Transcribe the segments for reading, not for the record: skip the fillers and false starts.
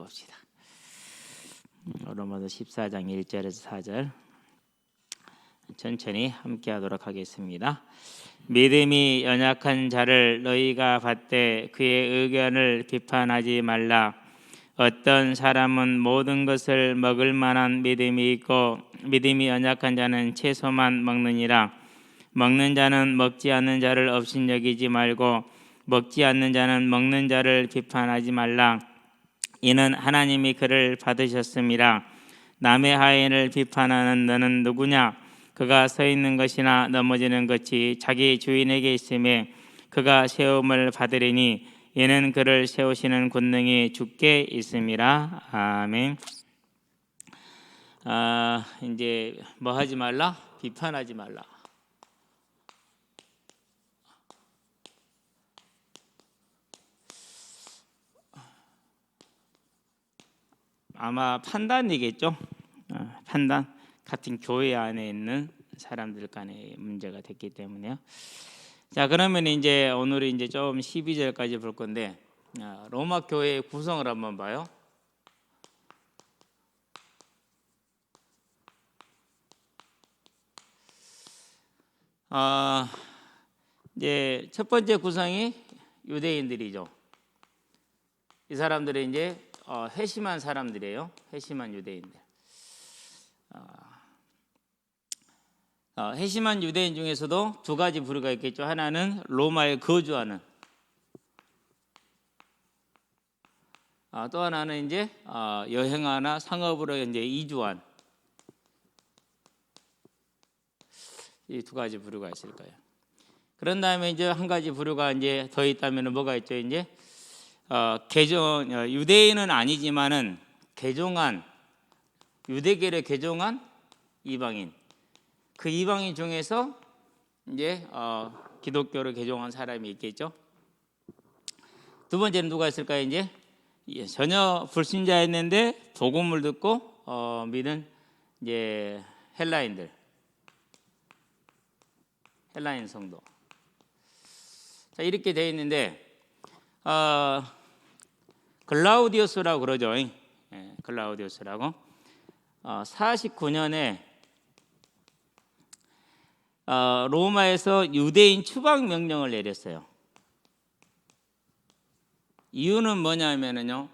봅시다. 로마서 14장 1절에서 4절 천천히 함께 하도록 하겠습니다. 믿음이 연약한 자를 너희가 받되 그의 의견을 비판하지 말라. 어떤 사람은 모든 것을 먹을 만한 믿음이 있고 믿음이 연약한 자는 채소만 먹느니라. 먹는 자는 먹지 않는 자를 업신여기지 말고 먹지 않는 자는 먹는 자를 비판하지 말라. 이는 하나님이 그를 받으셨음이라. 남의 하인을 비판하는 너는 누구냐? 그가 서 있는 것이나 넘어지는 것이 자기 주인에게 있음에 그가 세움을 받으리니 이는 그를 세우시는 권능이 주께 있음이라. 아멘. 이제 뭐 하지 말라? 비판하지 말라. 아마 판단이겠죠. 판단. 같은 교회 안에 있는 사람들 간의 문제가 됐기 때문에요. 자, 그러면 이제 오늘은 이제 좀 12절까지 볼 건데 로마 교회의 구성을 한번 봐요. 이제 첫 번째 구성이 유대인들이죠. 이 사람들이 이제 회심한 사람들이에요. 회심한 유대인들. 회심한 유대인 중에서도 두 가지 부류가 있겠죠. 하나는 로마에 거주하는, 또 하나는 이제 여행하나 상업으로 이제 이주한, 이 두 가지 부류가 있을 거예요. 그런 다음에 이제 한 가지 부류가 이제 더 있다면 뭐가 있죠? 이제 유대인은 아니지만은 개종한, 유대계를 개종한 이방인. 그 이방인 중에서 이제 기독교를 개종한 사람이 있겠죠. 두 번째는 누가 있을까요? 이제 전혀 불신자였는데 복음을 듣고 믿은 이제 헬라인 성도. 자, 이렇게 되어 있는데 글라우디우스라고 그러죠. 글라우디우스라고 49년에 로마에서 유대인 추방 명령을 내렸어요. 이유는 뭐냐면은요,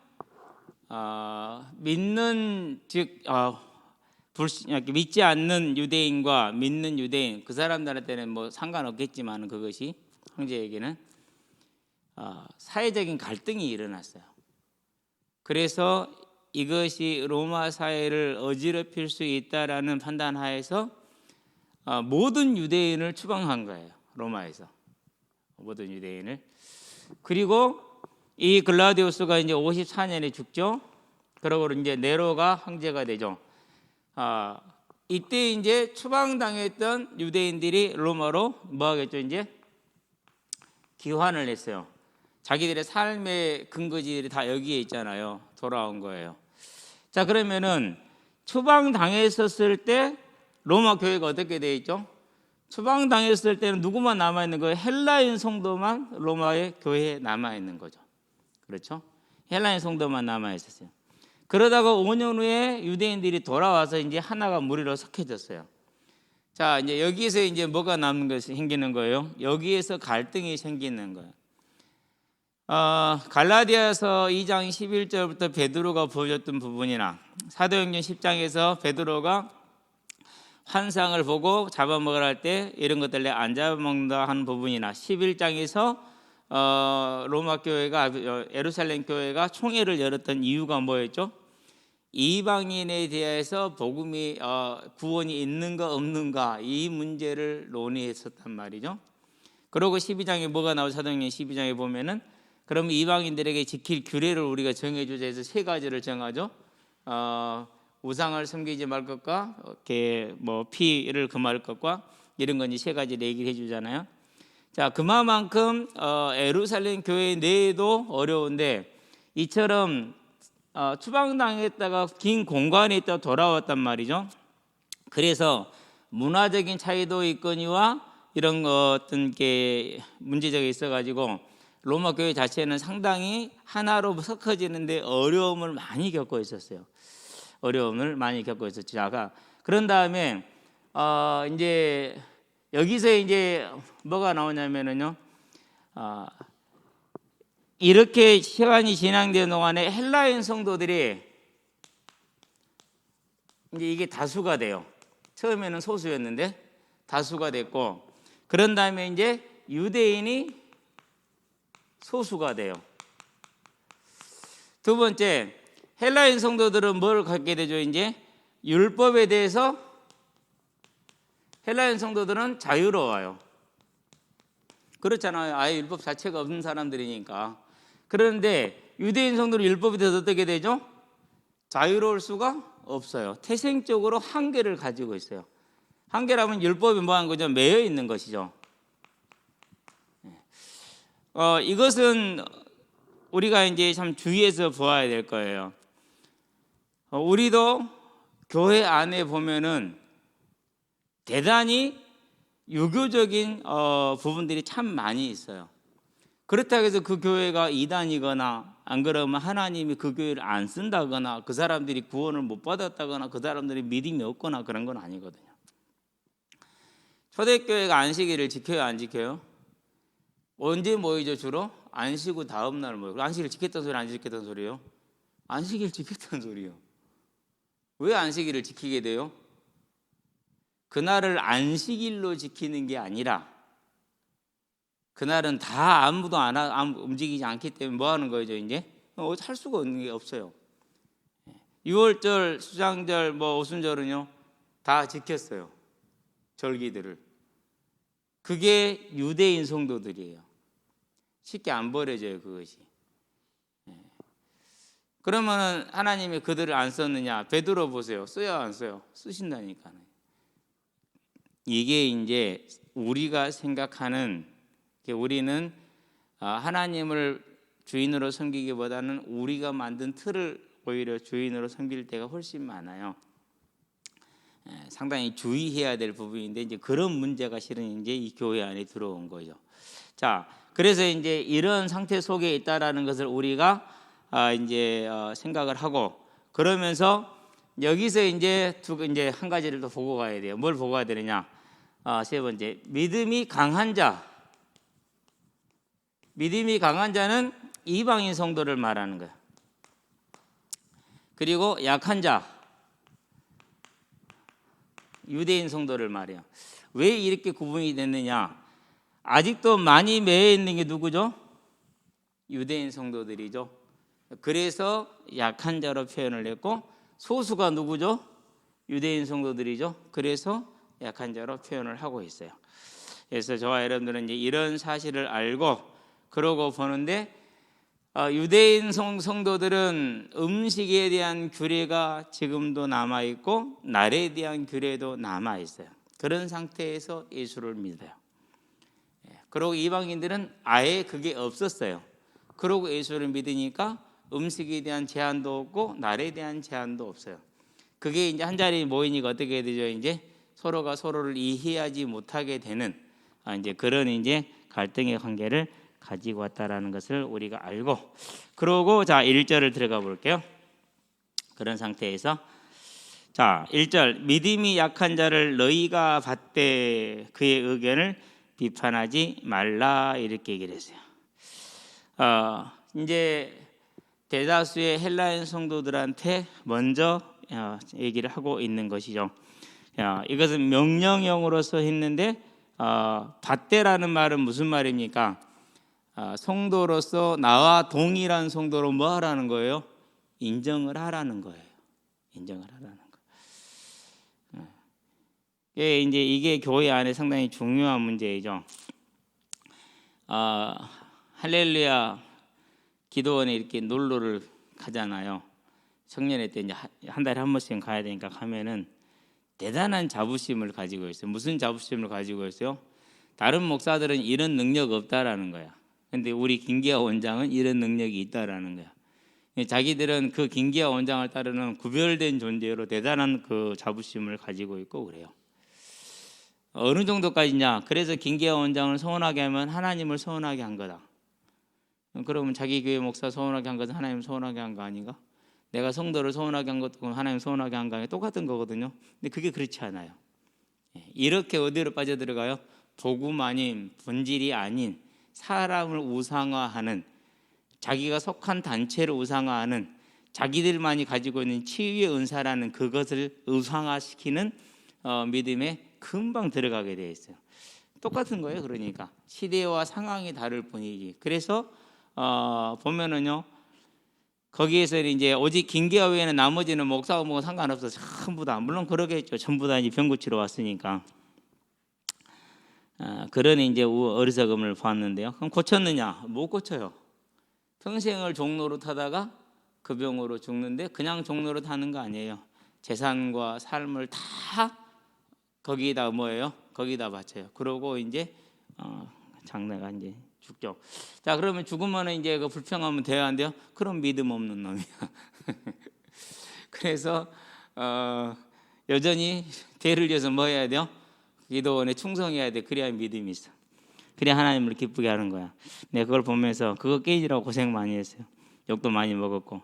믿지 않는 유대인과 믿는 유대인, 그 사람들한테는 뭐 상관없겠지만 그것이 형제에게는 사회적인 갈등이 일어났어요. 그래서 이것이 로마 사회를 어지럽힐 수 있다라는 판단하에서 모든 유대인을 추방한 거예요. 로마에서 모든 유대인을. 그리고 이 글라우디우스가 이제 54년에 죽죠. 그러고 이제 네로가 황제가 되죠. 이때 이제 추방당했던 유대인들이 로마로 뭐 하겠죠? 이제 귀환을 했어요. 자기들의 삶의 근거지들이 다 여기에 있잖아요. 돌아온 거예요. 자, 그러면은 추방당했었을 때 로마 교회가 어떻게 되어 있죠? 추방당했을 때는 누구만 남아있는 거예요? 헬라인 성도만 로마의 교회에 남아있는 거죠. 그렇죠? 헬라인 성도만 남아있었어요. 그러다가 5년 후에 유대인들이 돌아와서 이제 하나가 무리로 섞여졌어요. 자, 이제 여기에서 이제 뭐가 남는 것이 생기는 거예요? 여기에서 갈등이 생기는 거예요. 갈라디아서 2장 11절부터 베드로가 보여줬던 부분이나 사도행전 10장에서 베드로가 환상을 보고 잡아먹으라 할 때 이런 것들 안 잡아먹는다 하는 부분이나 11장에서 로마 교회가 예루살렘 교회가 총회를 열었던 이유가 뭐였죠? 이방인에 대해서 복음이 구원이 있는가 없는가 이 문제를 논의했었단 말이죠. 그리고 12장에 뭐가 나오죠? 사도행전 12장에 보면은 그럼 이방인들에게 지킬 규례를 우리가 정해주자 해서 세 가지를 정하죠. 우상을 섬기지 말 것과 이렇게 뭐 피를 금할 것과 이런 건 세 가지를 얘기를 해주잖아요. 자, 그만큼 예루살렘 교회 내에도 어려운데 이처럼 추방당했다가 긴 공간에 있다 돌아왔단 말이죠. 그래서 문화적인 차이도 있거니와 이런 어떤 게 문제적이 있어가지고 로마 교회 자체는 상당히 하나로 섞어지는데 어려움을 많이 겪고 있었어요. 어려움을 많이 겪고 있었죠. 그런 다음에 이제 여기서 이제 뭐가 나오냐면은요. 이렇게 시간이 진행되는 동안에 헬라인 성도들이 이제 이게 다수가 돼요. 처음에는 소수였는데 다수가 됐고, 그런 다음에 이제 유대인이 소수가 돼요. 두 번째, 헬라인 성도들은 뭘 갖게 되죠? 이제 율법에 대해서 헬라인 성도들은 자유로워요. 그렇잖아요. 아예 율법 자체가 없는 사람들이니까. 그런데 유대인 성도는 율법에 대해서 어떻게 되죠? 자유로울 수가 없어요. 태생적으로 한계를 가지고 있어요. 한계라면 율법이 뭐한 거죠? 매여 있는 것이죠. 이것은 우리가 이제 참 주의해서 보아야 될 거예요. 우리도 교회 안에 보면은 대단히 유교적인 부분들이 참 많이 있어요. 그렇다고 해서 그 교회가 이단이거나 안 그러면 하나님이 그 교회를 안 쓴다거나 그 사람들이 구원을 못 받았다거나 그 사람들이 믿음이 없거나 그런 건 아니거든요. 초대교회가 안식일을 지켜요, 안 지켜요? 언제 모이죠? 주로 안 쉬고 다음 날 모이고. 안식일 지켰던 소리 안 지켰던 소리요? 안식일 지켰던 소리요. 왜 안식일을 지키게 돼요? 그날을 안식일로 지키는 게 아니라 그날은 다 아무도 안 움직이지 않기 때문에 뭐 하는 거죠? 이제 할 수가 없는 게 없어요. 6월절, 수장절, 오순절은요 다 지켰어요. 절기들을. 그게 유대인 성도들이에요. 쉽게 안 버려져요, 그것이. 그러면은 하나님이 그들을 안 썼느냐? 베드로 보세요. 써요, 안 써요? 쓰신다니까요. 이게 이제 우리가 생각하는, 우리는 하나님을 주인으로 섬기기보다는 우리가 만든 틀을 오히려 주인으로 섬길 때가 훨씬 많아요. 상당히 주의해야 될 부분인데 이제 그런 문제가 실은 이제 이 교회 안에 들어온 거죠. 자, 그래서 이제 이런 상태 속에 있다라는 것을 우리가 이제 생각을 하고, 그러면서 여기서 이제 한 가지를 더 보고 가야 돼요. 뭘 보고 가야 되느냐? 세 번째, 믿음이 강한 자. 믿음이 강한 자는 이방인 성도를 말하는 거예요. 그리고 약한 자, 유대인 성도를 말해요. 왜 이렇게 구분이 됐느냐? 아직도 많이 매여 있는 게 누구죠? 유대인 성도들이죠. 그래서 약한 자로 표현을 했고, 소수가 누구죠? 유대인 성도들이죠. 그래서 약한 자로 표현을 하고 있어요. 그래서 저와 여러분들은 이제 이런 사실을 알고 그러고 보는데, 유대인 성도들은 음식에 대한 규례가 지금도 남아 있고 날에 대한 규례도 남아 있어요. 그런 상태에서 예수를 믿어요. 그리고 이방인들은 아예 그게 없었어요. 그러고 예수를 믿으니까 음식에 대한 제한도 없고 날에 대한 제한도 없어요. 그게 이제 한 자리에 모이니까 어떻게 되죠? 이제 서로가 서로를 이해하지 못하게 되는 이제 그런 이제 갈등의 관계를 가지고 왔다라는 것을 우리가 알고, 그러고 자 1절을 들어가 볼게요. 그런 상태에서 자 1절, 믿음이 약한 자를 너희가 받되 그의 의견을 비판하지 말라, 이렇게 얘기를 했어요. 이제 대다수의 헬라인 성도들한테 먼저 얘기를 하고 있는 것이죠. 이것은 명령형으로서 했는데 받되라는 말은 무슨 말입니까? 성도로서 나와 동일한 성도로 뭐 하라는 거예요? 인정을 하라는 거예요. 인정을 하라는 거. 이제 이게 교회 안에 상당히 중요한 문제이죠. 할렐루야 기도원에 이렇게 놀러를 가잖아요. 청년회 때 이제 한 달에 한 번씩 가야 되니까 가면은 대단한 자부심을 가지고 있어요. 무슨 자부심을 가지고 있어요? 다른 목사들은 이런 능력 없다라는 거야. 근데 우리 김기아 원장은 이런 능력이 있다라는 거야. 자기들은 그 김기아 원장을 따르는 구별된 존재로 대단한 그 자부심을 가지고 있고 그래요. 어느 정도까지냐? 그래서 김기아 원장을 서운하게 하면 하나님을 서운하게 한 거다. 그러면 자기 교회 목사 서운하게 한 것은 하나님 서운하게 한 거 아닌가? 내가 성도를 서운하게 한 것도 하나님 서운하게 한 거랑 똑같은 거거든요. 근데 그게 그렇지 않아요. 이렇게 어디로 빠져들어가요? 복음 아닌, 본질이 아닌 사람을 우상화하는, 자기가 속한 단체를 우상화하는, 자기들만이 가지고 있는 치유의 은사라는 그것을 우상화시키는 믿음에 금방 들어가게 되어 있어요. 똑같은 거예요. 그러니까 시대와 상황이 다를 뿐이지. 그래서 보면은요, 거기에서 이제 오직 김기화 외에는 나머지는 목사하고 뭐 상관없어. 전부 다, 물론 그러겠죠. 전부 다 이제 병 고치러 왔으니까. 그런 이제 어리석음을 보았는데요. 그럼 고쳤느냐? 못 고쳐요. 평생을 종로로 타다가 그 병으로 죽는데 그냥 종로로 타는 거 아니에요. 재산과 삶을 다 거기다 뭐예요? 거기다 바쳐요. 그러고 이제 장래가 이제 죽죠. 자, 그러면 죽으면 이제 그 불평하면 돼야 안 돼요? 그럼 믿음 없는 놈이야. 그래서 여전히 대를 이어서 뭐 해야 돼요? 기도원에 충성해야 돼. 그래야 믿음이 있어. 그래야 하나님을 기쁘게 하는 거야. 내가 그걸 보면서 그거 깨지라고 고생 많이 했어요. 욕도 많이 먹었고.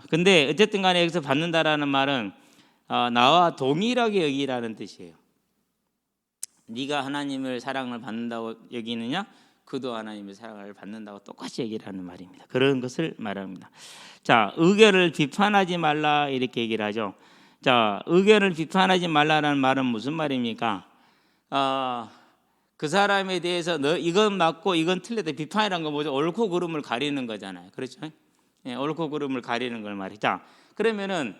근데 어쨌든 간에 여기서 받는다라는 말은 나와 동일하게 여기라는 뜻이에요. 네가 하나님을 사랑을 받는다고 여기느냐? 그도 하나님의 사랑을 받는다고 똑같이 얘기를 하는 말입니다. 그런 것을 말합니다. 자, 의견을 비판하지 말라 이렇게 얘기를 하죠. 자, 의견을 비판하지 말라라는 말은 무슨 말입니까? 그 사람에 대해서 너 이건 맞고 이건 틀렸다 비판이란 건 뭐죠? 옳고 그름을 가리는 거잖아요. 그렇죠? 예, 옳고 그름을 가리는 걸 말이죠. 자, 그러면은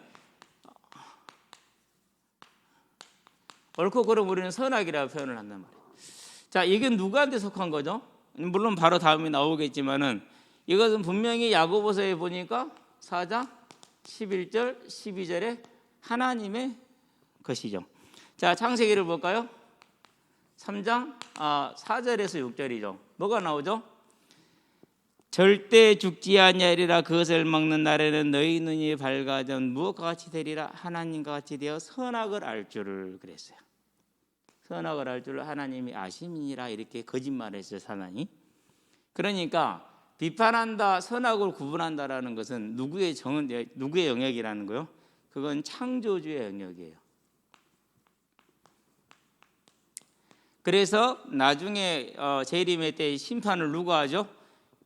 옳고 그름 우리는 선악이라고 표현을 한단 말이에요. 자, 이게 누구한테 속한 거죠? 물론 바로 다음에 나오겠지만은 이것은 분명히 야고보서에 보니까 4장 11절 12절에 하나님의 것이죠. 자, 창세기를 볼까요? 3장 4절에서 6절이죠. 뭐가 나오죠? 절대 죽지 아니하리라. 그것을 먹는 날에는 너희 눈이 밝아져 무엇과 같이 되리라. 하나님과 같이 되어 선악을 알 줄을 그랬어요. 선악을 알 줄을 하나님이 아심이니라. 이렇게 거짓말했어요, 사단이. 그러니까 비판한다, 선악을 구분한다라는 것은 누구의 영역이라는 거요? 그건 창조주의 영역이에요. 그래서 나중에 재림의 때 심판을 누가 하죠?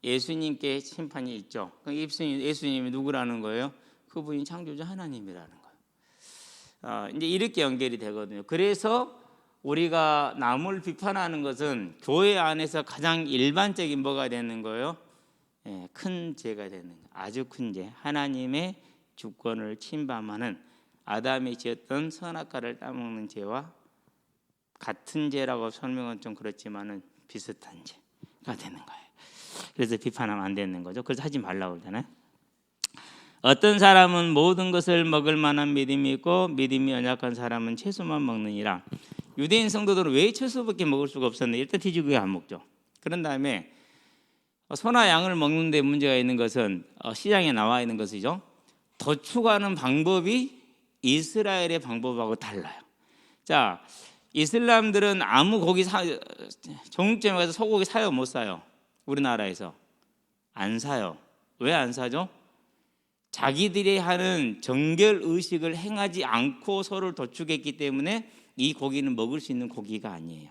예수님께 심판이 있죠. 예수님이 누구라는 거예요? 그분이 창조주 하나님이라는 거예요. 이제 이렇게 연결이 되거든요. 그래서 우리가 남을 비판하는 것은 교회 안에서 가장 일반적인 뭐가 되는 거예요? 큰 죄가 되는 거예요. 아주 큰 죄. 하나님의 주권을 침범하는 아담이 지었던 선악과를 따먹는 죄와 같은 죄라고 설명은 좀 그렇지만은 비슷한 죄가 되는 거예요. 그래서 비판하면 안 되는 거죠. 그래서 하지 말라고 그러잖아요. 어떤 사람은 모든 것을 먹을 만한 믿음이 있고 믿음이 연약한 사람은 채소만 먹느니라. 유대인 성도들은 왜 채소밖에 먹을 수가 없었는데 일단 돼지고기 안 먹죠. 그런 다음에 소나 양을 먹는 데 문제가 있는 것은 시장에 나와 있는 것이죠. 도축하는 방법이 이스라엘의 방법하고 달라요. 자, 이슬람들은 아무 고기 정육점에 가서 소고기 사요, 못 사요? 우리나라에서 안 사요. 왜 안 사죠? 자기들이 하는 정결 의식을 행하지 않고 소를 도축했기 때문에 이 고기는 먹을 수 있는 고기가 아니에요.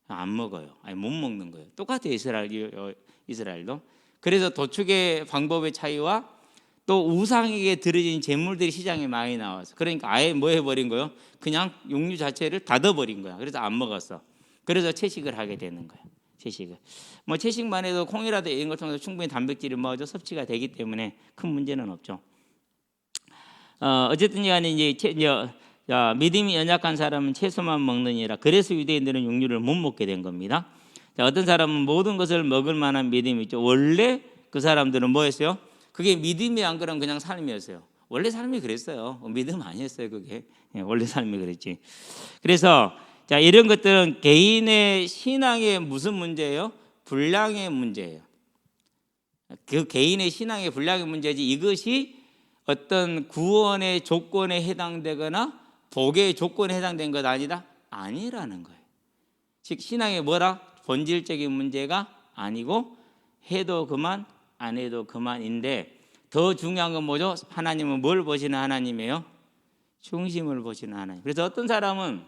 안 먹어요. 아니, 못 먹는 거예요. 똑같아요, 이스라엘도. 그래서 도축의 방법의 차이와 또 우상에게 드려진 제물들이 시장에 많이 나와서 그러니까 아예 뭐 해버린 거예요? 그냥 육류 자체를 닫아버린 거야. 그래서 안 먹었어. 그래서 채식을 하게 되는 거예요. 채식을. 뭐 채식만 해도 콩이라도 이런 걸 통해서 충분히 단백질이 뭐죠? 섭취가 되기 때문에 큰 문제는 없죠. 어쨌든 간에 이제 믿음이 연약한 사람은 채소만 먹느니라. 그래서 유대인들은 육류를 못 먹게 된 겁니다. 자, 어떤 사람은 모든 것을 먹을 만한 믿음이 있죠. 원래 그 사람들은 뭐였어요? 그게 믿음이 안 그러면 그냥 삶이었어요. 원래 삶이 그랬어요. 믿음 아니었어요, 그게. 원래 삶이 그랬지. 그래서 자, 이런 것들은 개인의 신앙의 무슨 문제예요? 분량의 문제예요. 그 개인의 신앙의 분량의 문제지 이것이 어떤 구원의 조건에 해당되거나 복의 조건에 해당된 것 아니다? 아니라는 거예요. 즉 신앙의 뭐라? 본질적인 문제가 아니고 해도 그만, 안 해도 그만인데 더 중요한 건 뭐죠? 하나님은 뭘 보시는 하나님이에요? 중심을 보시는 하나님. 그래서 어떤 사람은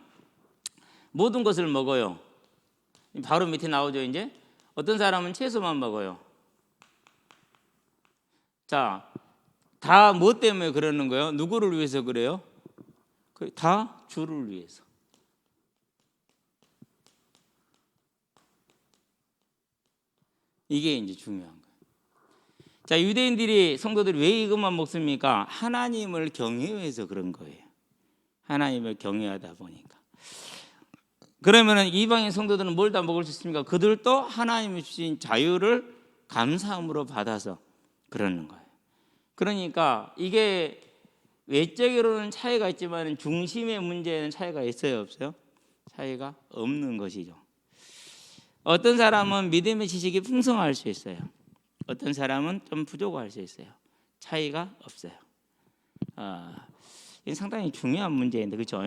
모든 것을 먹어요. 바로 밑에 나오죠. 이제 어떤 사람은 채소만 먹어요. 자, 다 뭐 때문에 그러는 거예요? 누구를 위해서 그래요? 다 주를 위해서. 이게 이제 중요한 거예요. 자, 유대인들이 성도들이 왜 이것만 먹습니까? 하나님을 경외해서 그런 거예요. 하나님을 경외하다 보니까. 그러면은 이방인 성도들은 뭘 다 먹을 수 있습니까? 그들도 하나님이 주신 자유를 감사함으로 받아서 그러는 거예요. 그러니까 이게 외적으로는 차이가 있지만 중심의 문제에는 차이가 있어요, 없어요? 차이가 없는 것이죠. 어떤 사람은 믿음의 지식이 풍성할 수 있어요. 어떤 사람은 좀 부족할 수 있어요. 차이가 없어요. 이게 상당히 중요한 문제인데, 그렇죠?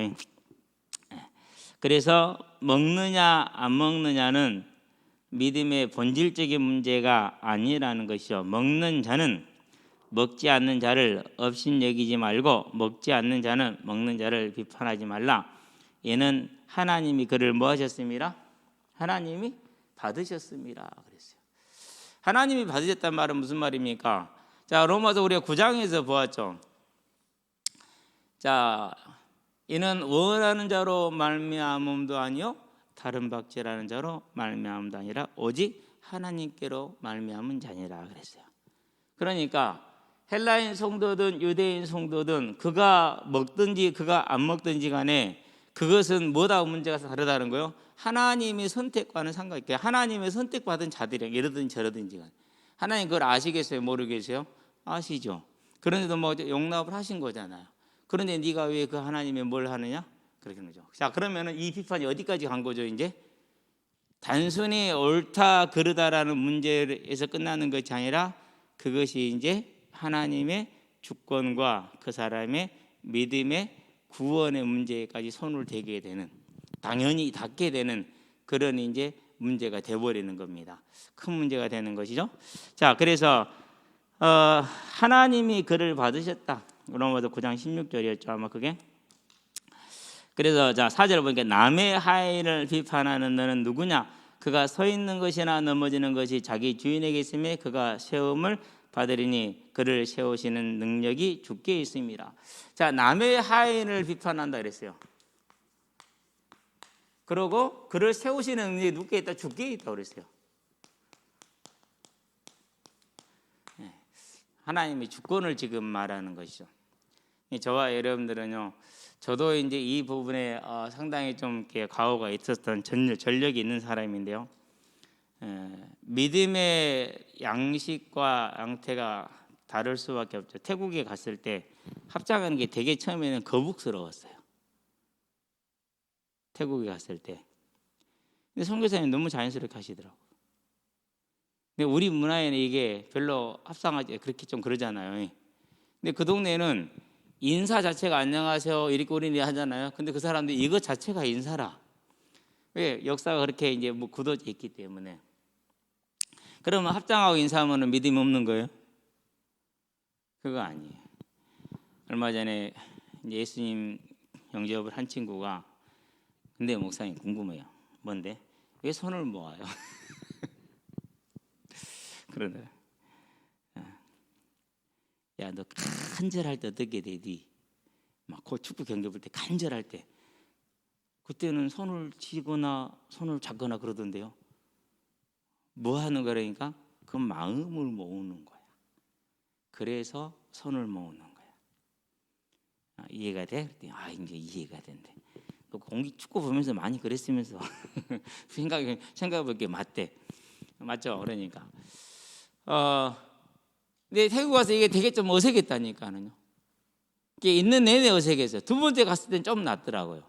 그래서 먹느냐 안 먹느냐는 믿음의 본질적인 문제가 아니라는 것이죠. 먹는 자는 먹지 않는 자를 업신여기지 말고 먹지 않는 자는 먹는 자를 비판하지 말라. 얘는 하나님이 그를 뭐 하셨습니다? 하나님이 받으셨습니다. 그랬어요. 하나님이 받으셨다는 말은 무슨 말입니까? 자, 로마서 우리가 9장에서 보았죠. 자, 이는 원하는 자로 말미암음도 아니요 다른 박제라는 자로 말미암음도 아니라 오직 하나님께로 말미암은 자니라 그랬어요. 그러니까 헬라인 성도든 유대인 성도든 그가 먹든지 그가 안 먹든지 간에 그것은 뭐다 문제가 다르다는 거예요. 하나님의 선택과는 상관없게 하나님의 선택받은 자들이랑 이러든지 저러든지 간에 하나님 그걸 아시겠어요? 모르겠어요? 아시죠. 그런데도 뭐 용납을 하신 거잖아요. 그런데 네가 왜 그 하나님의 뭘 하느냐? 그렇게 하는 거죠. 자, 그러면은 이 비판이 어디까지 간 거죠? 이제 단순히 옳다 그르다라는 문제에서 끝나는 것이 아니라 그것이 이제 하나님의 주권과 그 사람의 믿음의 구원의 문제까지 손을 대게 되는, 당연히 닿게 되는 그런 이제 문제가 되어버리는 겁니다. 큰 문제가 되는 것이죠. 자, 그래서 하나님이 그를 받으셨다. 로마서 9장 16절이었죠 아마 그게. 그래서 자 4절 보니까 남의 하인을 비판하는 너는 누구냐? 그가 서 있는 것이나 넘어지는 것이 자기 주인에게 있음에 그가 세움을 받으리니 그를 세우시는 능력이 주께 있습니다. 자, 남의 하인을 비판한다 그랬어요. 그러고 그를 세우시는 능력이 누구께 있다? 주께 있다 그랬어요. 하나님의 주권을 지금 말하는 것이죠. 저와 여러분들은요, 저도 이제 이 부분에 상당히 좀 이렇게 과오가 있었던 전력이 있는 사람인데요. 믿음의 양식과 양태가 다를 수밖에 없죠. 태국에 갔을 때 합장하는 게 되게 처음에는 거북스러웠어요. 태국에 갔을 때. 근데 선교사님 너무 자연스럽게 하시더라고요. 근데 우리 문화에는 이게 별로 합상하지 그렇게 좀 그러잖아요. 근데 그 동네는 인사 자체가 안녕하세요 이렇게 우리는 하잖아요. 근데 그 사람들이 이것 자체가 인사라. 왜? 역사가 그렇게 이제 뭐 굳어져 있기 때문에. 그러면 합장하고 인사하면 믿음이 없는 거예요? 그거 아니에요. 얼마 전에 예수님 영접을 한 친구가 근데 목사님 궁금해요. 뭔데? 왜 손을 모아요? 그러더라. 야, 너 간절할 때 어떻게 되디? 막 그 축구 경기 볼 때 간절할 때 그때는 손을 쥐거나 손을 잡거나 그러던데요. 뭐 하는 거라니까? 그 마음을 모으는 거야. 그래서 손을 모으는 거야. 이해가 돼? 그랬더니 이제 이해가 된대. 공기 축구 보면서 많이 그랬으면서 생각해볼 게 맞죠? 그러니까 근데 태국 가서 이게 되게 좀 어색했다니까는요. 이게 있는 내내 어색했어요. 두 번째 갔을 땐 좀 낫더라고요.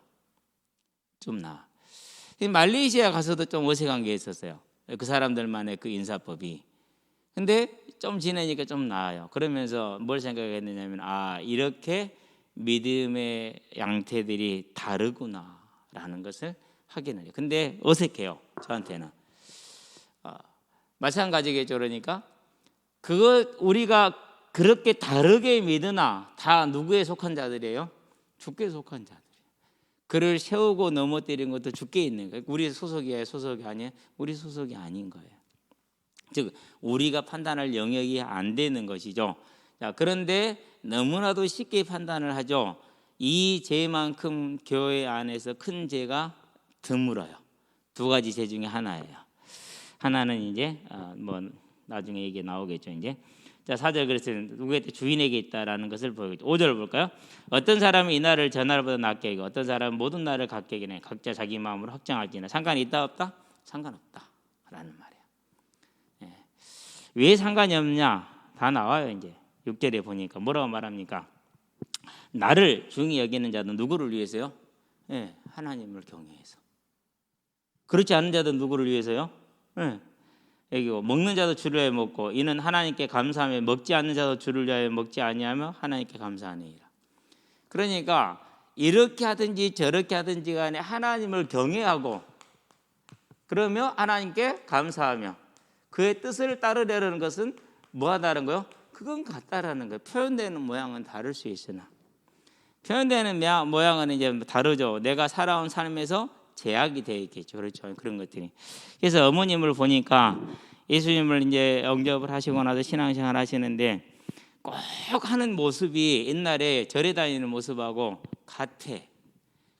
좀 나. 말레이시아 가서도 좀 어색한 게 있었어요. 그 사람들만의 그 인사법이. 근데 좀 지내니까 좀 나아요. 그러면서 뭘 생각했느냐면 이렇게 믿음의 양태들이 다르구나라는 것을 확인해요. 근데 어색해요. 저한테는. 마찬가지겠죠. 그러니까 그거 우리가 그렇게 다르게 믿으나 다 누구에 속한 자들이에요? 주께 속한 자들. 그를 세우고 넘어뜨린 것도 주께 있는 거예요. 우리 소속이에요? 소속이 아니에요? 우리 소속이 아닌 거예요. 즉 우리가 판단할 영역이 안 되는 것이죠. 자, 그런데 너무나도 쉽게 판단을 하죠. 이 죄만큼 교회 안에서 큰 죄가 드물어요. 두 가지 죄 중에 하나예요. 하나는 이제 뭐 나중에 얘기 나오겠죠. 이제 자, 4절 그랬어요. 누구에게 주인에게 있다라는 것을 보여주죠. 5절 볼까요? 어떤 사람이 이 날을 저 날보다 낮게 여기고 어떤 사람은 모든 날을 같게 여기네. 각자 자기 마음으로 확정할지는 상관이 있다 없다? 상관없다라는 말이에요. 예. 왜 상관이 없냐? 다 나와요. 이제 6절에 보니까 뭐라고 말합니까? 나를 중히 여기는 자는 누구를 위해서요? 예, 하나님을 경외해서. 그렇지 않은 자는 누구를 위해서요? 예. 여기고 먹는 자도 주를 위하여 먹고 이는 하나님께 감사하며 먹지 않는 자도 주를 위하여 먹지 아니하며 하나님께 감사하니라. 그러니까 이렇게 하든지 저렇게 하든지 간에 하나님을 경외하고 그러며 하나님께 감사하며 그의 뜻을 따르려는 것은 뭐하다는 거요? 그건 같다라는 거예요. 표현되는 모양은 다를 수 있으나 표현되는 모양은 이제 다르죠. 내가 살아온 삶에서 제약이 되어 있겠죠. 그렇죠. 그런 것들이. 그래서 어머님을 보니까 예수님을 이제 영접을 하시고 나서 신앙생활 하시는데 꼭 하는 모습이 옛날에 절에 다니는 모습하고 같아.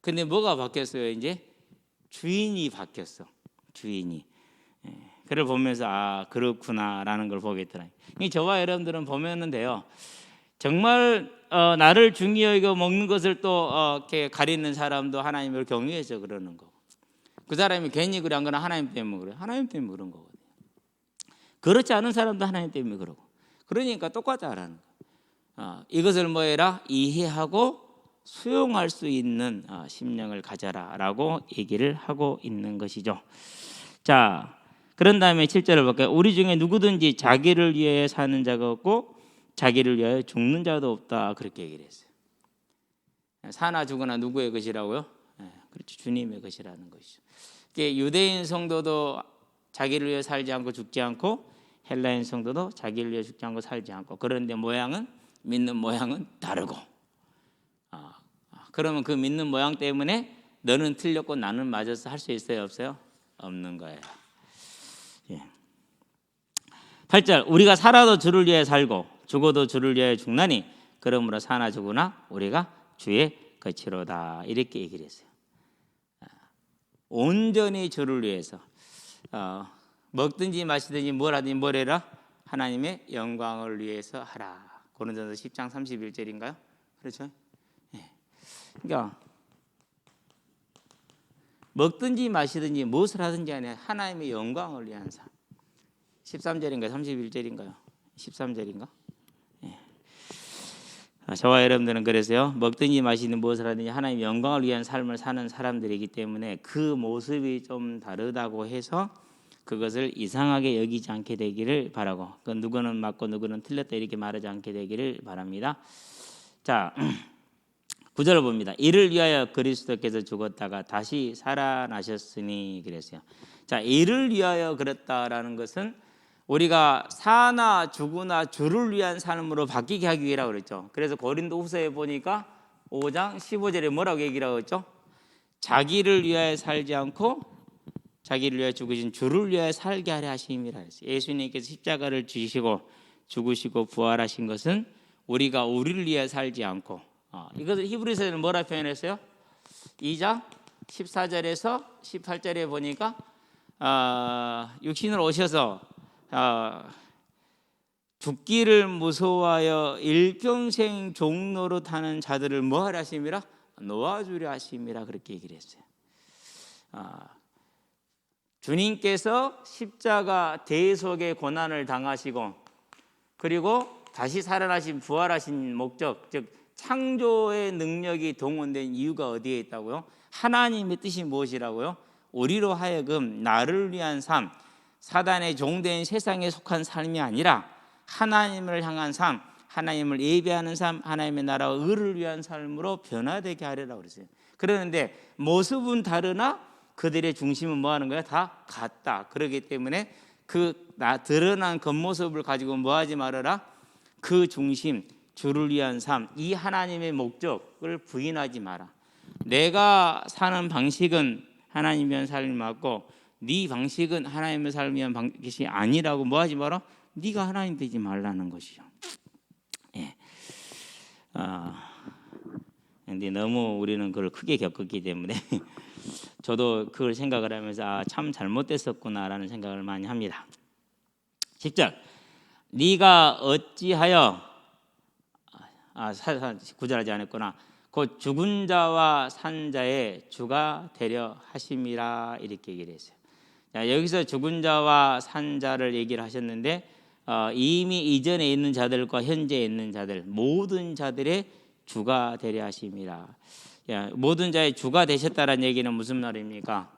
근데 뭐가 바뀌었어요? 이제 주인이 바뀌었어. 주인이. 그를 보면서 아 그렇구나라는 걸 보겠더라. 저와 여러분들은 보면은 돼요. 정말 나를 중히 여기고 먹는 것을 또 이렇게 가리는 사람도 하나님을 경외해서 그러는 거고 그 사람이 괜히 그래 한 거는 하나님 때문에 그래. 하나님 때문에 그런 거거든요. 그렇지 않은 사람도 하나님 때문에 그러고 그러니까 똑같다라는 거예요. 이것을 뭐해라? 이해하고 수용할 수 있는 심령을 가져라라고 얘기를 하고 있는 것이죠. 자, 그런 다음에 7절을 볼까요? 우리 중에 누구든지 자기를 위해 사는 자가 없고 자기를 위하여 죽는 자도 없다 그렇게 얘기를 했어요. 사나 죽으나 누구의 것이라고요? 그렇죠. 주님의 것이라는 것이죠. 유대인 성도도 자기를 위해 살지 않고 죽지 않고 헬라인 성도도 자기를 위해 죽지 않고 살지 않고 그런데 모양은 믿는 모양은 다르고 그러면 그 믿는 모양 때문에 너는 틀렸고 나는 맞아서 할 수 있어요? 없어요? 없는 거예요. 8절 우리가 살아도 주를 위해 살고 죽어도 주를 위하여 죽나니 그러므로 사나 죽으나 우리가 주의 것이로다 이렇게 얘기를 했어요. 온전히 주를 위해서 먹든지 마시든지 뭘 하든지 뭘 해라? 하나님의 영광을 위해서 하라. 고린도전서 10장 31절인가요? 그렇죠? 그러니까 먹든지 마시든지 무엇을 하든지 간에 하나님의 영광을 위한 삶. 13절인가요? 31절인가요? 13절인가? 저와 여러분들은 그래서요 먹든지 마시든 무엇을 하든지 하나님 영광을 위한 삶을 사는 사람들이기 때문에 그 모습이 좀 다르다고 해서 그것을 이상하게 여기지 않게 되기를 바라고 그 누구는 맞고 누구는 틀렸다 이렇게 말하지 않게 되기를 바랍니다. 자 9절을 봅니다. 이를 위하여 그리스도께서 죽었다가 다시 살아나셨으니 그랬어요. 자 이를 위하여 그랬다라는 것은 우리가 사나 죽으나 주를 위한 삶으로 바뀌게 하기 위해라고 그랬죠. 그래서 고린도후서에 보니까 5장 15절에 뭐라고 얘기를 하고 있죠? 자기를 위하여 살지 않고 자기를 위하여 죽으신 주를 위하여 살게 하려 하심이라 했어요. 예수님께서 십자가를 지시고 죽으시고 부활하신 것은 우리가 우리를 위하여 살지 않고 이것을 히브리서에는 뭐라 표현했어요? 2장 14절에서 18절에 보니까 육신으로 오셔서 죽기를 무서워하여 일평생 종로로 타는 자들을 뭐하려 하심이라? 놓아주려 하심이라 그렇게 얘기를 했어요. 주님께서 십자가 대속의 고난을 당하시고 그리고 다시 살아나신 부활하신 목적 즉 창조의 능력이 동원된 이유가 어디에 있다고요? 하나님의 뜻이 무엇이라고요? 우리로 하여금 나를 위한 삶 사단의 종된 세상에 속한 삶이 아니라 하나님을 향한 삶, 하나님을 예배하는 삶, 하나님의 나라와 의를 위한 삶으로 변화되게 하려고 그랬어요. 그러는데 모습은 다르나 그들의 중심은 뭐 하는 거야? 다 같다. 그렇기 때문에 드러난 겉모습을 가지고 뭐하지 말아라. 그 중심, 주를 위한 삶, 이 하나님의 목적을 부인하지 마라. 내가 사는 방식은 하나님 위한 삶이 맞고 네 방식은 하나님의 삶을 위한 방식이 아니라고 뭐하지 마라. 네가 하나님 되지 말라는 것이죠. 예. 근데 너무 우리는 그걸 크게 겪었기 때문에 저도 그걸 생각을 하면서 참 잘못됐었구나라는 생각을 많이 합니다. 10절 네가 어찌하여 9절 하지 않았구나. 곧 죽은 자와 산 자의 주가 되려 하심이라 이렇게 얘기를 했어요. 자, 여기서 죽은 자와 산 자를 얘기를 하셨는데 이미 이전에 있는 자들과 현재 있는 자들 모든 자들의 주가 되려 하심이라. 모든 자의 주가 되셨다는 얘기는 무슨 말입니까?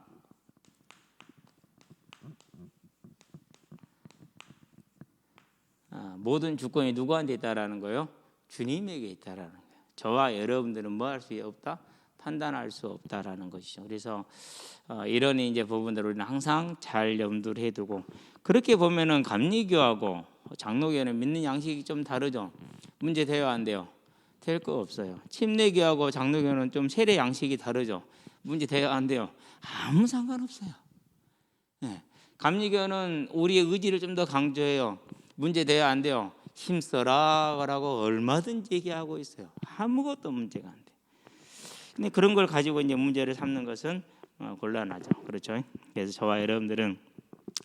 모든 주권이 누구한테 있다라는 거요? 주님에게 있다라는 거예요. 저와 여러분들은 뭐 할 수 없다? 판단할 수 없다라는 것이죠. 그래서 이런 이제 부분들을 우리는 항상 잘 염두를 해두고, 그렇게 보면은 감리교하고 장로교는 믿는 양식이 좀 다르죠. 문제 돼요, 안 돼요? 될 거 없어요. 침례교하고 장로교는 좀 세례 양식이 다르죠. 문제 돼요, 안 돼요? 아무 상관없어요. 네. 감리교는 우리의 의지를 좀 더 강조해요. 문제 돼요, 안 돼요? 힘써라라고 얼마든지 얘기하고 있어요. 아무것도 문제가 안 돼. 근데 그런 걸 가지고 이제 문제를 삼는 것은 곤란하죠. 그렇죠? 그래서 저와 여러분들은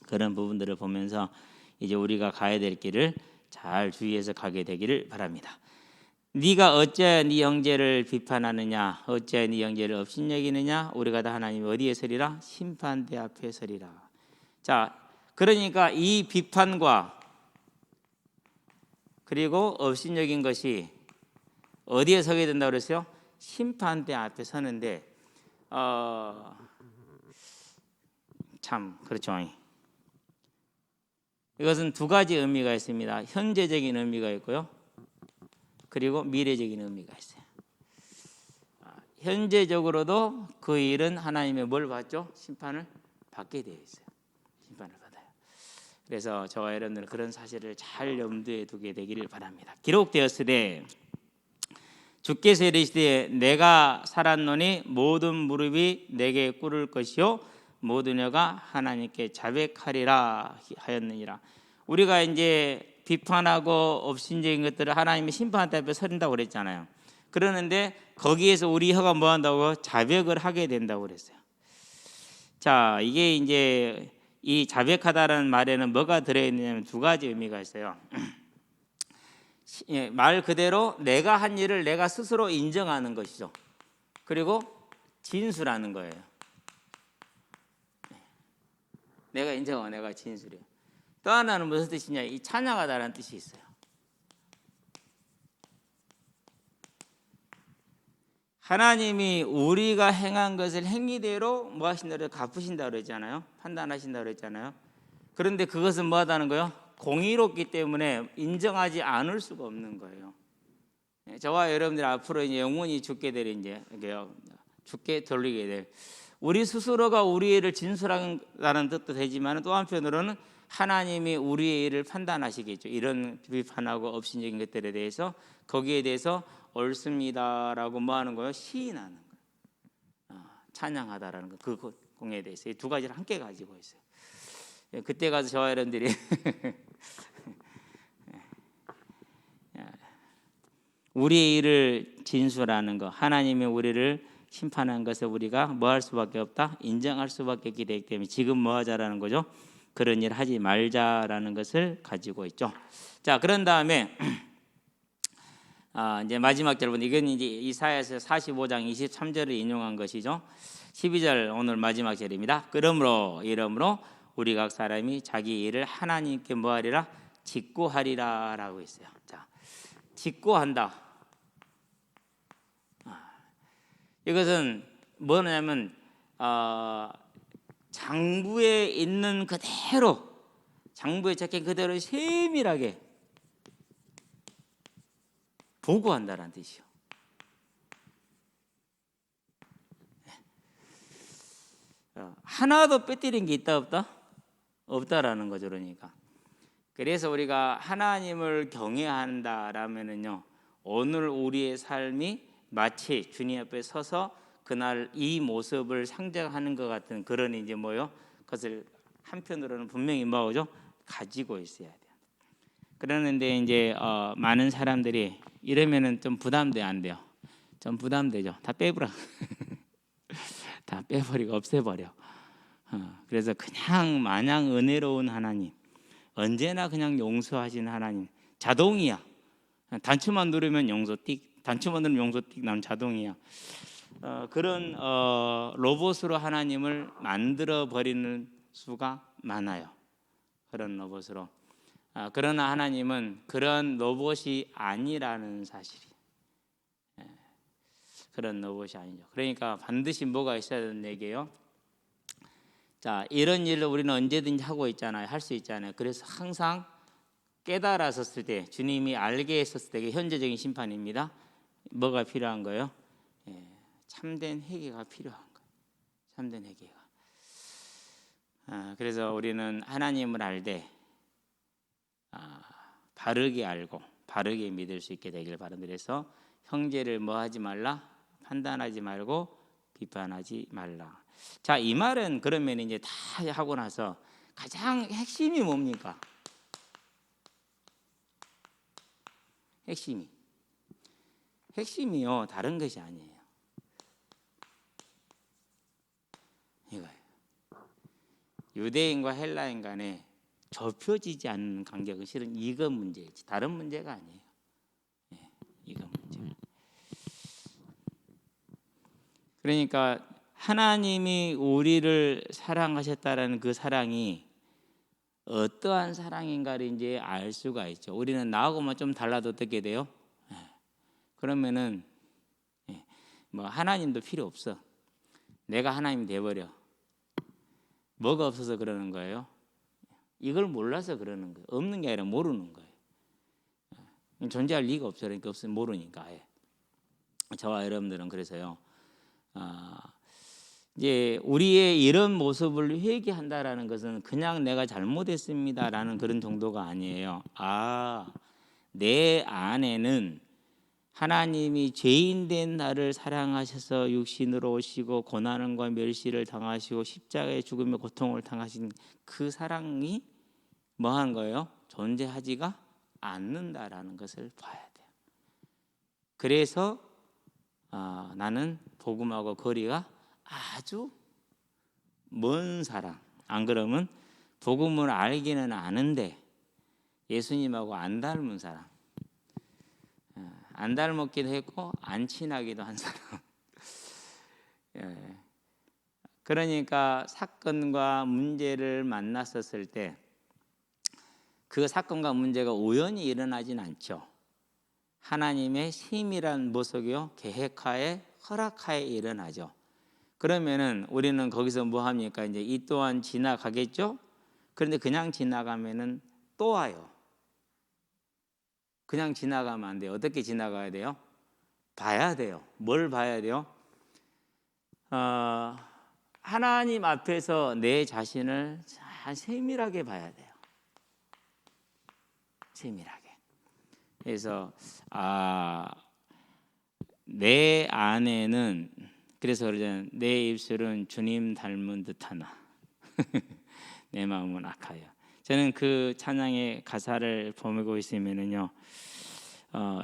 그런 부분들을 보면서 이제 우리가 가야 될 길을 잘 주의해서 가게 되기를 바랍니다. 네가 어찌하여 네 형제를 비판하느냐, 어찌하여 네 형제를 업신여기느냐. 우리가 다 하나님 어디에 서리라? 심판대 앞에 서리라. 자, 그러니까 이 비판과 그리고 업신여긴 것이 어디에 서게 된다고 그랬어요? 심판대 앞에 서는데 참 그렇죠. 이것은 두 가지 의미가 있습니다. 현재적인 의미가 있고요, 그리고 미래적인 의미가 있어요. 현재적으로도 그 일은 하나님의 뭘 받죠? 심판을 받게 되어 있어요. 심판을 받아요. 그래서 저와 여러분들은 그런 사실을 잘 염두에 두게 되기를 바랍니다. 기록되었으되 주께서 이르시되 내가 살았노니 모든 무릎이 내게 꿇을 것이요 모든 혀가 하나님께 자백하리라 하였느니라. 우리가 이제 비판하고 업신적인 것들을 하나님의 심판 앞에 서린다고 그랬잖아요. 그러는데 거기에서 우리 혀가 뭐 한다고? 자백을 하게 된다고 그랬어요. 자, 이게 이제 이 자백하다라는 말에는 뭐가 들어있느냐면 두 가지 의미가 있어요. 말 그대로 내가 한 일을 내가 스스로 인정하는 것이죠. 그리고 진술하는 거예요. 내가 인정하고 내가 진술해요. 또 하나는 무슨 뜻이냐? 이 찬양하다라는 뜻이 있어요. 하나님이 우리가 행한 것을 행위대로 뭐 하신다고 갚으신다고 그랬잖아요. 판단하신다고 그랬잖아요. 그런데 그것은 뭐 하다는 거예요? 공의롭기 때문에 인정하지 않을 수가 없는 거예요. 저와 여러분들 앞으로 이제 영원히 죽게 될 이제 죽게 돌리게 될 우리 스스로가 우리의 일을 진술한다는 뜻도 되지만 또 한편으로는 하나님이 우리의 일을 판단하시겠죠. 이런 비판하고 업신적인 것들에 대해서 거기에 대해서 옳습니다라고 뭐 하는 거예요? 시인하는 거예요. 찬양하다라는 거, 그 공에 대해서 이 두 가지를 함께 가지고 있어요. 그때 가서 저와 여러분들이 우리의 일을 진술하는 거, 하나님이 우리를 심판한 것을 우리가 뭐 할 수밖에 없다? 인정할 수밖에 없기 때문에 지금 뭐 하자라는 거죠? 그런 일 하지 말자라는 것을 가지고 있죠. 자, 그런 다음에 이제 마지막 절은 이건 이제 이사야서 45장 23절을 인용한 것이죠. 12절 오늘 마지막 절입니다. 그러므로 우리 각 사람이 자기 일을 하나님께 뭐하리라? 직고하리라라고 있어요. 자, 직고한다. 이것은 뭐냐면 장부에 있는 그대로, 장부에 적힌 그대로 세밀하게 보고한다는 뜻이요. 하나도 빼뜨린 게 있다 없다? 없다라는 거죠. 그러니까 그래서 우리가 하나님을 경외한다라면은요, 오늘 우리의 삶이 마치 주님 앞에 서서 그날 이 모습을 상징하는 것 같은 그런 이제 뭐요, 그것을 한편으로는 분명히 뭐죠, 가지고 있어야 돼요. 그러는데 이제 많은 사람들이 이러면은 좀 부담돼, 안 돼요? 좀 부담되죠. 다 빼버려. 다 빼버리고 없애버려. 그래서 그냥 마냥 은혜로운 하나님, 언제나 그냥 용서하신 하나님, 자동이야. 단추만 누르면 용서 띡, 단추만 누르면 용서 띡, 난 자동이야. 그런 로봇으로 하나님을 만들어 버리는 수가 많아요. 그런 로봇으로. 그러나 하나님은 그런 로봇이 아니라는 사실이, 그런 로봇이 아니죠. 그러니까 반드시 뭐가 있어야 되는 얘기예요. 자, 이런 일을 우리는 언제든지 하고 있잖아요. 할 수 있잖아요. 그래서 항상 깨달았었을 때, 주님이 알게 했었을 때, 이게 현재적인 심판입니다. 뭐가 필요한 거예요? 참된 회개가 필요한 거예요. 참된 회개가. 그래서 우리는 하나님을 알되 바르게 알고 바르게 믿을 수 있게 되길 바랍니다. 그래서 형제를 뭐 하지 말라? 판단하지 말고 비판하지 말라. 자, 이 말은 그러면 이제 다 하고 나서 가장 핵심이 뭡니까? 핵심이요, 다른 것이 아니에요. 이거예요. 유대인과 헬라인 간에 좁혀지지 않는 관계가 실은 이거 문제이지, 다른 문제가 아니에요. 이거 문제. 그러니까 하나님이 우리를 사랑하셨다라는 그 사랑이 어떠한 사랑인가를 이제 알 수가 있죠. 우리는 나하고만 좀 달라도 어떻게 돼요? 그러면은 뭐 하나님도 필요 없어. 내가 하나님이 돼버려. 뭐가 없어서 그러는 거예요? 이걸 몰라서 그러는 거예요. 없는 게 아니라 모르는 거예요. 존재할 리가 없어요. 그러니까 없으면 모르니까. 저와 여러분들은 그래서요, 이제 우리의 이런 모습을 회개한다라는 것은 그냥 내가 잘못했습니다라는 그런 정도가 아니에요. 내 안에는 하나님이 죄인된 나를 사랑하셔서 육신으로 오시고 고난과 멸시를 당하시고 십자가의 죽음의 고통을 당하신 그 사랑이 뭐 하는 거예요? 존재하지가 않는다라는 것을 봐야 돼요. 그래서 나는 복음하고 거리가 아주 먼 사람. 안 그러면 복음을 알기는 아는데 예수님하고 안 닮은 사람, 안 닮았기도 했고 안 친하기도 한 사람. 그러니까 사건과 문제를 만났었을 때 그 사건과 문제가 우연히 일어나진 않죠. 하나님의 세밀한 모습이요, 계획하에 허락하에 일어나죠. 그러면은 우리는 거기서 뭐 합니까? 이제 이 또한 지나가겠죠. 그런데 그냥 지나가면은 또 와요. 그냥 지나가면 안 돼요. 어떻게 지나가야 돼요? 봐야 돼요. 뭘 봐야 돼요? 하나님 앞에서 내 자신을 잘 세밀하게 봐야 돼요. 세밀하게. 그래서 내 안에는, 그래서 그러잖아요. 내 입술은 주님 닮은 듯하나 내 마음은 악하여. 저는 그 찬양의 가사를 보고 있으면은요,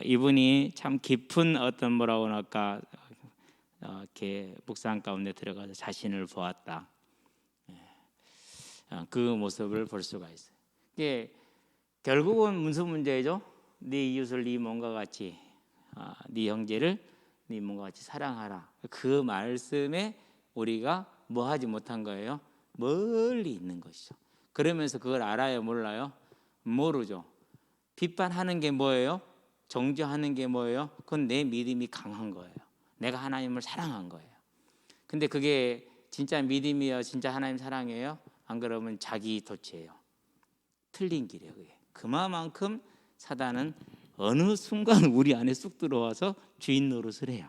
이분이 참 깊은 어떤 뭐라고 할까, 이렇게 묵상 가운데 들어가서 자신을 보았다. 그 모습을 볼 수가 있어요. 이게 결국은 무슨 문제죠? 네 이웃을 네 몸과 같이, 네 형제를 네 몸과 같이 사랑하라. 그 말씀에 우리가 뭐 하지 못한 거예요? 멀리 있는 것이죠. 그러면서 그걸 알아요, 몰라요? 모르죠. 비판하는 게 뭐예요? 정죄하는 게 뭐예요? 그건 내 믿음이 강한 거예요. 내가 하나님을 사랑한 거예요. 근데 그게 진짜 믿음이에요? 진짜 하나님 사랑이에요? 안 그러면 자기 도취예요. 틀린 길이에요. 그게. 그만큼 사단은 어느 순간 우리 안에 쑥 들어와서 주인 노릇을 해요.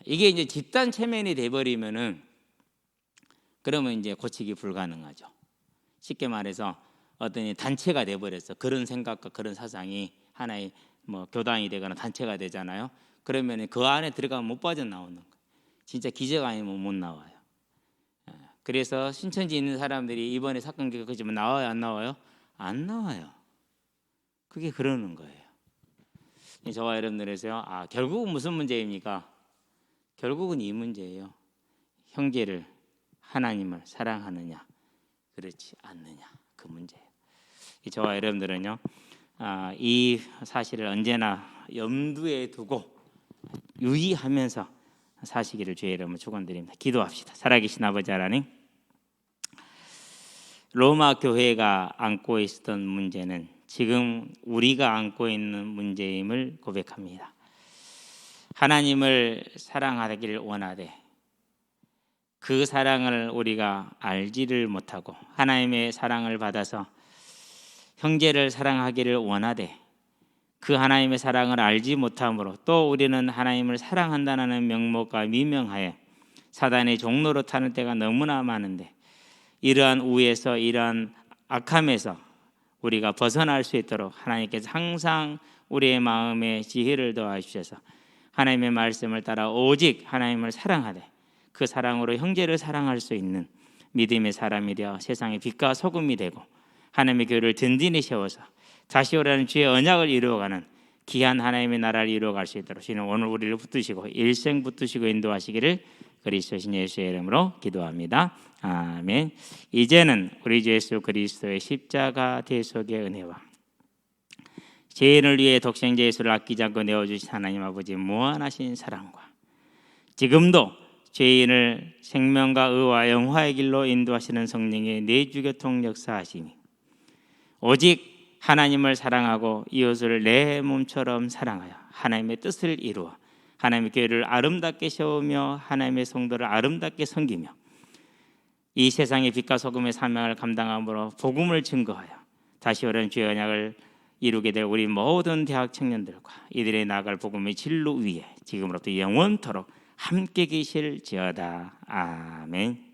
이게 이제 집단 체면이 돼버리면은, 그러면 이제 고치기 불가능하죠. 쉽게 말해서 어떤 단체가 돼버렸어. 그런 생각과 그런 사상이 하나의 뭐 교단이 되거나 단체가 되잖아요. 그러면 그 안에 들어가면 못 빠져나오는 거예요. 진짜 기적 아니면 못 나와요. 그래서 신천지 있는 사람들이 이번에 사건 겪었지만 나와요, 안 나와요? 안 나와요. 그게 그러는 거예요. 저와 여러분들에서요. 결국은 무슨 문제입니까? 결국은 이 문제예요. 형제를, 하나님을 사랑하느냐, 그렇지 않느냐, 그 문제예요. 저와 여러분들은요, 이 사실을 언제나 염두에 두고 유의하면서 사시기를 주의 이름으로 축원드립니다. 기도합시다. 살아계신 아버지 하나님, 로마 교회가 안고 있었던 문제는 지금 우리가 안고 있는 문제임을 고백합니다. 하나님을 사랑하기를 원하되 그 사랑을 우리가 알지를 못하고 하나님의 사랑을 받아서 형제를 사랑하기를 원하되 그 하나님의 사랑을 알지 못함으로 또 우리는 하나님을 사랑한다는 명목과 미명하에 사단의 종로로 타는 때가 너무나 많은데 이러한 우에서 이러한 악함에서 우리가 벗어날 수 있도록 하나님께서 항상 우리의 마음에 지혜를 더하시셔서 하나님의 말씀을 따라 오직 하나님을 사랑하되 그 사랑으로 형제를 사랑할 수 있는 믿음의 사람이 되어 세상의 빛과 소금이 되고 하나님의 교회를 든든히 세워서 다시 오라는 주의 언약을 이루어가는 귀한 하나님의 나라를 이루어갈 수 있도록 주님 오늘 우리를 붙드시고 일생 붙드시고 인도하시기를 그리스도신 예수의 이름으로 기도합니다. 아멘. 이제는 우리 주 예수 그리스도의 십자가 대속의 은혜와 죄인을 위해 독생자 예수를 아끼지 않고 내어주신 하나님 아버지의 무한하신 사랑과 지금도 죄인을 생명과 의와 영화의 길로 인도하시는 성령의 내주교통 역사하시니 오직 하나님을 사랑하고 이웃을 내 몸처럼 사랑하여 하나님의 뜻을 이루어 하나님의 교회를 아름답게 세우며 하나님의 성도를 아름답게 섬기며 이 세상의 빛과 소금의 사명을 감당함으로 복음을 증거하여 다시 오는 주의 언약을 이루게 될 우리 모든 대학 청년들과 이들의 나아갈 복음의 진로 위에 지금으로부터 영원토록 함께 계실지어다. 아멘.